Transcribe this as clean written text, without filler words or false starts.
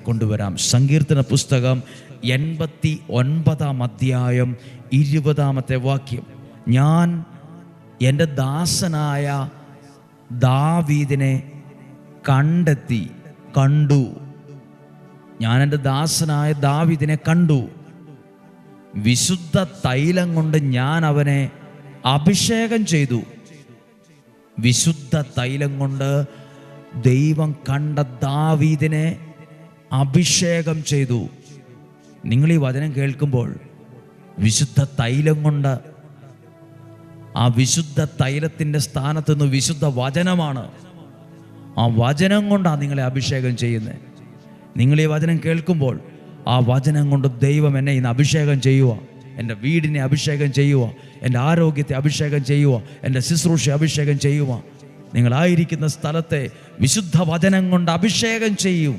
കൊണ്ടുവരാം. സങ്കീർത്തന പുസ്തകം 89 അധ്യായം 20 വാക്യം. ഞാൻ എൻ്റെ ദാസനായ ദാവീദിനെ കണ്ടു. ഞാൻ എൻ്റെ ദാസനായ ദാവീദിനെ കണ്ടു. വിശുദ്ധ തൈലം കൊണ്ട് ഞാൻ അവനെ അഭിഷേകം ചെയ്തു. വിശുദ്ധ തൈലം കൊണ്ട് ദൈവം കണ്ട ദാവീദിനെ അഭിഷേകം ചെയ്തു. നിങ്ങൾ ഈ വചനം കേൾക്കുമ്പോൾ വിശുദ്ധ തൈലം കൊണ്ട്, ആ വിശുദ്ധ തൈലത്തിൻ്റെ സ്ഥാനത്ത് നിന്ന് വിശുദ്ധ വചനമാണ്. ആ വചനം കൊണ്ടാണ് നിങ്ങളെ അഭിഷേകം ചെയ്യുന്നത്. നിങ്ങൾ ഈ വചനം കേൾക്കുമ്പോൾ ആ വചനം കൊണ്ട് ദൈവം എന്നെ ഇന്ന് അഭിഷേകം ചെയ്യുക, എൻ്റെ വീടിനെ അഭിഷേകം ചെയ്യുക, എൻ്റെ ആരോഗ്യത്തെ അഭിഷേകം ചെയ്യുക, എൻ്റെ ശുശ്രൂഷ അഭിഷേകം ചെയ്യുക. നിങ്ങളായിരിക്കുന്ന സ്ഥലത്തെ വിശുദ്ധ വചനം കൊണ്ട് അഭിഷേകം ചെയ്യും.